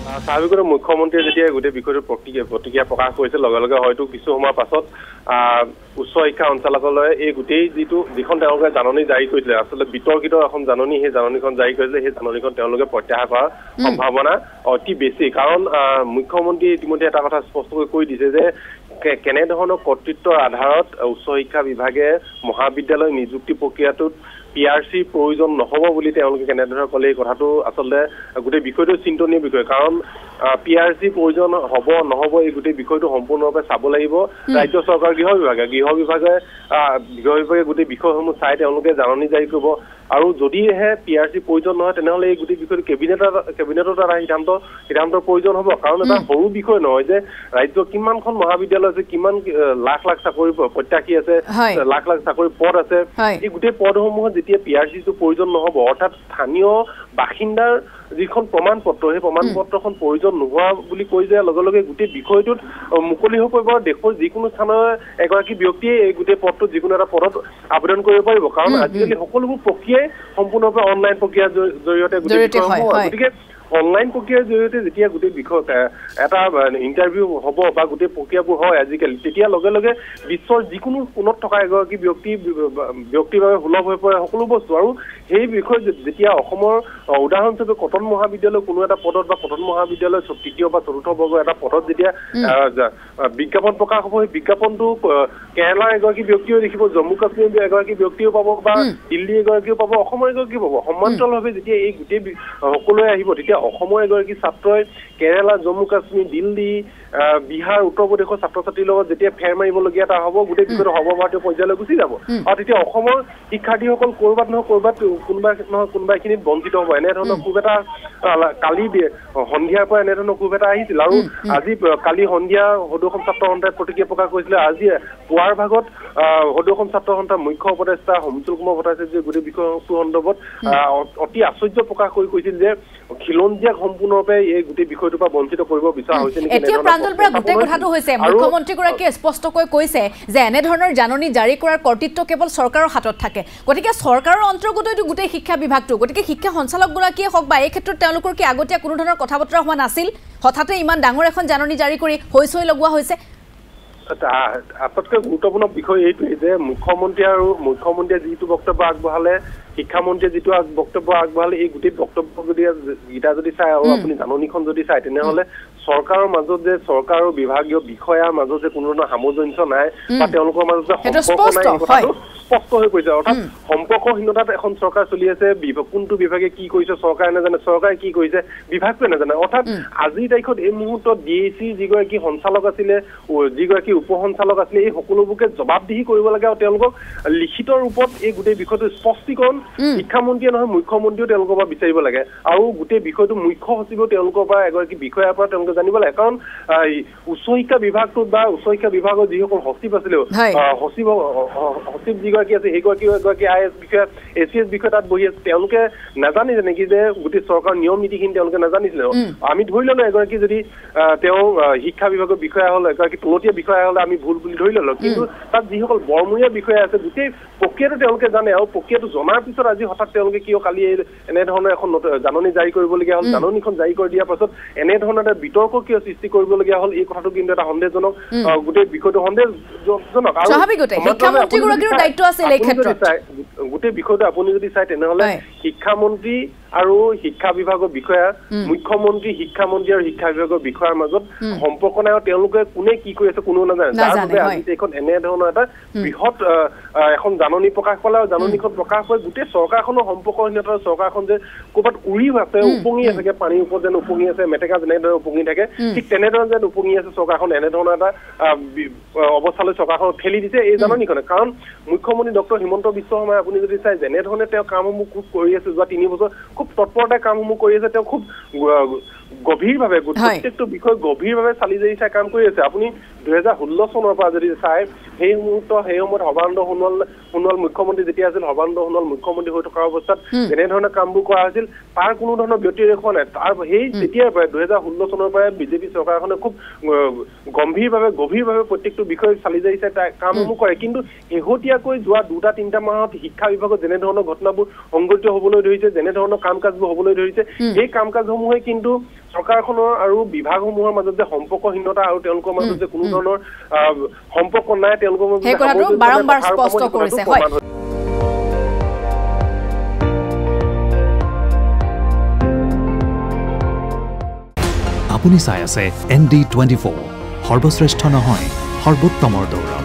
স্বাভাৱিকতে মুখ্যমন্ত্ৰীয়ে যেতিয়া গোটেই বিষয়টো প্ৰতিক্ৰিয়া প্ৰকাশ কৰিছে লগে লগে হয়তো কিছু সময়ৰ পাছত উচ্চ শিক্ষা সঞ্চালকালয়ে এই গোটেই যিখন তেওঁলোকে জাননী জাৰি কৰিছিলে আচলতে বিতৰ্কিত এখন জাননী সেই জাননীখন জাৰি কৰিছিলে সেই জাননীখন তেওঁলোকে প্ৰত্যাহাৰ কৰাৰ সম্ভাৱনা অতি বেছি কাৰণ মুখ্যমন্ত্ৰীয়ে ইতিমধ্যে এটা কথা স্পষ্টকৈ কৈ দিছে যে কেনেধৰণৰ কৰ্তৃত্বৰ আধাৰত উচ্চ শিক্ষা বিভাগে মহাবিদ্যালয় নিযুক্তি প্ৰক্ৰিয়াটোত পিআৰচিৰ প্ৰয়োজন নহব বুলি তেওঁলোকে কেনেদৰে ক'লে এই কথাটো আচলতে গোটেই বিষয়টো চিন্তনীয় বিষয় কাৰণ পিআৰচি প্ৰয়োজন হ'ব নহব এই গোটেই বিষয়টো সম্পূৰ্ণৰূপে চাব লাগিব ৰাজ্য চৰকাৰ গৃহ বিভাগে গোটেই বিষয়সমূহ চাই তেওঁলোকে জাননী জাৰি কৰিব আৰু যদিহে পিআৰচি প্ৰয়োজন নহয় তেনেহ'লে এই গোটেই বিষয়টো কেবিনেটত এটা সিদ্ধান্তৰ প্ৰয়োজন হ'ব কাৰণ এটা সৰু বিষয় নহয় যে ৰাজ্যৰ কিমানখন মহাবিদ্যালয় আছে কিমান লাখ লাখ চাকৰি প্ৰত্যাশী আছে লাখ লাখ চাকৰি পদ আছে এই গোটেই পদসমূহত যেতিয়া পিআৰচিটো প্ৰয়োজন নহ'ব অৰ্থাৎ স্থানীয় বাসিন্দাৰ যিখন প্ৰমাণ পত্ৰ সেই প্ৰমাণ পত্ৰখন প্ৰয়োজন নোহোৱা বুলি কৈ যে লগে লগে গোটেই বিষয়টোত মুকলি হৈ পৰিব দেশৰ যিকোনো স্থানৰ এগৰাকী ব্যক্তিয়ে এই গোটেই পদটোত যিকোনো এটা পদত আবেদন কৰিব পাৰিব কাৰণ আজিকালি সকলোবোৰ প্ৰক্ৰিয়াই সম্পূৰ্ণৰূপে অনলাইন প্ৰক্ৰিয়াৰ জৰিয়তে গতিকে অনলাইন প্ৰক্ৰিয়াৰ জৰিয়তে যেতিয়া গোটেই বিষয় এটা ইণ্টাৰভিউ হ'ব বা গোটেই প্ৰক্ৰিয়াবোৰ হয় আজিকালি তেতিয়া লগে লগে বিশ্বৰ যিকোনো কোণত থকা এগৰাকী ব্যক্তিৰ বাবে সুলভ হৈ পৰে সকলো বস্তু আৰু সেই বিষয়ে যেতিয়া অসমৰ উদাহৰণস্বৰূপে কটন মহাবিদ্যালয় কোনো এটা পদত বা কটন মহাবিদ্যালয় তৃতীয় বা চতুৰ্থ বৰ্গৰ এটা পদত যেতিয়া বিজ্ঞাপন প্ৰকাশ হ'ব সেই বিজ্ঞাপনটো কেৰালাৰ এগৰাকী ব্যক্তিও দেখিব জম্মু কাশ্মীৰৰ এগৰাকী ব্যক্তিও পাব বা দিল্লী এগৰাকীও পাব অসমৰ এগৰাকীও পাব সমান্তৰালভাৱে যেতিয়া এই গোটেই সকলোৱে আহিব তেতিয়া অসমৰ এগৰাকী ছাত্ৰই কেৰালা জম্মু কাশ্মীৰ দিল্লী বিহাৰ উত্তৰ প্ৰদেশৰ ছাত্ৰ ছাত্ৰীৰ লগত যেতিয়া ফেৰ মাৰিবলগীয়া এটা হ'ব গোটেই বিষয়টো সৰ্বভাৰতীয় পৰ্যায়লৈ গুচি যাব আৰু তেতিয়া অসমৰ শিক্ষাৰ্থীসকল ক'ৰবাত নহয় ক'ৰবাত কোনোবা এখিনিত বঞ্চিত হ'ব এনেধৰণৰ খুব এটা কালি সন্ধিয়াৰ পৰা এনেধৰণৰ খুব এটা আহিছিল আৰু আজি কালি সন্ধিয়া সদৌ অসম ছাত্ৰ সন্থাই প্ৰতিক্ৰিয়া প্ৰকাশ কৰিছিলে আজি পুৱাৰ ভাগত সদৌ অসম ছাত্ৰ সন্থাৰ মুখ্য উপদেষ্টা সমিতুল কুমাৰ ভট্টাচাৰ্যই গোটেই বিষয়টো সন্দৰ্ভত অতি আশ্চৰ্য প্ৰকাশ কৰি কৈছিল যে খিলঞ্জীয়াক সম্পূৰ্ণৰূপে এই গোটেই বিষয়টোৰ পৰা বঞ্চিত কৰিব বিচৰা হৈছে নেকি এতিয়া প্ৰাঞ্জল পৰা গোটেই কথাটো হৈছে মুখ্যমন্ত্ৰীগৰাকীয়ে স্পষ্টকৈ কৈছে যে এনেধৰণৰ জাননী জাৰি কৰাৰ কৰ্তৃত্ব কেৱল চৰকাৰৰ হাতত থাকে গতিকে চৰকাৰৰ অন্তৰ্গতটো গোটেই শিক্ষা বিভাগটো গতিকে শিক্ষা সঞ্চালকগৰাকীয়ে হওক বা এই ক্ষেত্ৰত তেওঁলোকৰ কি আগতীয়া কোনো ধৰণৰ কথা বতৰা হোৱা নাছিল হঠাতে ইমান ডাঙৰ এখন জাননী জাৰি কৰি হৈ লগোৱা হৈছে আটাইতকৈ গুৰুত্বপূৰ্ণ বিষয় এইটোৱেই যে মুখ্যমন্ত্ৰীয়ে যিটো বক্তব্য আগবঢ়ালে শিক্ষামন্ত্ৰীয়ে যিটো বক্তব্য আগবঢ়ালে এই গোটেই বক্তব্যকেইটা যদি চাই আৰু আপুনি জাননীখন যদি চাই তেনেহ'লে চৰকাৰৰ মাজত যে চৰকাৰ আৰু বিভাগীয় বিষয়াৰ মাজত যে কোনো ধৰণৰ সামঞ্জস্য নাই বা তেওঁলোকৰ মাজত যে সম্পৰ্ক নাই এই কথাটো স্পষ্ট হৈ পৰিছে অৰ্থাৎ সম্পৰ্কহীনতাত এখন চৰকাৰ চলি আছে কোনটো বিভাগে কি কৰিছে চৰকাৰে নাজানে চৰকাৰে কি কৰিছে বিভাগটোৱে নাজানে অৰ্থাৎ আজিৰ তাৰিখত এই মুহূৰ্তত ডিএচি যিগৰাকী সঞ্চালক আছিলে যিগৰাকী উপ সঞ্চালক আছিলে এই সকলোবোৰকে জবাবদিহি কৰিব লাগে আৰু তেওঁলোকক লিখিত ৰূপত এই গোটেই বিষয়টো স্পষ্টীকৰণ শিক্ষামন্ত্ৰীয়ে নহয় মুখ্যমন্ত্ৰীয়েও তেওঁলোকৰ পৰা বিচাৰিব লাগে আৰু গোটেই বিষয়টো মুখ্য সচিবেও তেওঁলোকৰ পৰা এগৰাকী বিষয়াৰ পৰা তেওঁলোকে জানিব লাগে কাৰণ উচ্চ শিক্ষা বিভাগটোত বা উচ্চ শিক্ষা বিভাগৰ যিসকল সচিব আছিলে সচিব যিগৰাকী আছে সেইগৰাকী এগৰাকী IAS বিষয়া ACS বিষয়া তাত বহি আছে তেওঁলোকে নাজানিছে নেকি যে গোটেই চৰকাৰৰ নিয়ম নীতিখিনি তেওঁলোকে নাজানিছিলে আমি ধৰি ল'লো এগৰাকী যদি তেওঁ শিক্ষা বিভাগৰ বিষয়া হ'ল এগৰাকী তলতীয়া বিষয়া হ'লে আমি ভুল বুলি ধৰি ল'লো কিন্তু তাত যিসকল বৰমূৰীয়া বিষয়া আছে গোটেই প্ৰক্ৰিয়াটো তেওঁলোকে জানে আৰু প্ৰক্ৰিয়াটো জনাৰ পিছত আজি হঠাৎ তেওঁলোকে কিয় কালি এনেধৰণৰ এখন জাননী জাৰি কৰিবলগীয়া হ'ল জাননীখন জাৰি কৰি দিয়াৰ পাছত এনেধৰণৰ এটা বিতৰ্ক কিয় সৃষ্টি কৰিবলগীয়া হ'ল এই কথাটো কিন্তু এটা সন্দেহজনক গোটেই বিষয়টো সন্দেহজনক আৰু গোটেই বিষয়টো আপুনি যদি চাই তেনেহ'লে শিক্ষামন্ত্ৰী আৰু শিক্ষা বিভাগৰ বিষয়া মুখ্যমন্ত্ৰী শিক্ষামন্ত্ৰী আৰু শিক্ষা বিভাগৰ বিষয়াৰ মাজত সম্পৰ্ক নাই আৰু তেওঁলোকে কোনে কি কৰি আছে কোনো নাজানে যাৰ বাবে আজি এইখন এনেধৰণৰ এটা বৃহৎ এখন জাননী প্ৰকাশ পালে আৰু জাননীখন প্ৰকাশ হৈ গোটেই চৰকাৰখনৰ সম্পৰ্কহীনতা চৰকাৰখন যে ক'ৰবাত উৰি আছে উপঙি আছে পানীৰ ওপৰত যেন উপঙি আছে মেটেকা যেনেদৰে উপঙি থাকে ঠিক তেনেদৰে যেন উপঙি আছে চৰকাৰখন এনেধৰণৰ এটা অৱস্থালৈ চৰকাৰখনক ঠেলি দিছে এই জাননীখনে কাৰণ মুখ্যমন্ত্ৰী ডক্টৰ হিমন্ত বিশ্ব শৰ্মাই আপুনি যদি চাই যেনেধৰণে তেওঁ কামসমূহ খুব কৰি আছে যোৱা 3 বছৰ খুব তৎপৰতাৰে কামসমূহ কৰি আছে তেওঁ খুব গভীৰভাৱে প্ৰত্যেকটো বিষয় গভীৰভাৱে চালি জাৰি চাই কাম কৰি আছে আপুনি 2016 চনৰ পৰা যদি চাই সেই সময়ত সৰ্বানন্দ সোণোৱাল মুখ্যমন্ত্ৰী যেতিয়া আছিল সৰ্বানন্দ সোণোৱাল মুখ্যমন্ত্ৰী হৈ থকাৰ অৱস্থাত যেনেধৰণে কামবোৰ কৰা হৈছিল তাৰ কোনো ধৰণৰ ব্যতিৰেখা নাই তাৰ সেই তেতিয়াৰ পৰাই 2016 চনৰ পৰাই বিজেপি চৰকাৰখনে খুব গভীৰভাৱে প্ৰত্যেকটো বিষয় চালি যাইছে কামসমূহ কৰে কিন্তু শেহতীয়াকৈ যোৱা 2-3 মাহত শিক্ষা বিভাগত যেনেধৰণৰ ঘটনাবোৰ সংঘটিত হ'বলৈ ধৰিছে যেনেধৰণৰ কাম কাজবোৰ হ'বলৈ ধৰিছে সেই কাম কাজসমূহে কিন্তু চৰকাৰখনৰ আৰু বিভাগসমূহৰ মাজত যে সম্পৰ্কহীনতা আৰু তেওঁলোকৰ মাজত যে কোনো ধৰণৰ সম্পৰ্ক নাই তেওঁলোকৰ মাজত বাৰম্বাৰ স্পষ্ট কৰিছে হয় আপুনি চাই আছে ND24 সৰ্বশ্ৰেষ্ঠ নহয় সৰ্বোত্তমৰ দৌৰ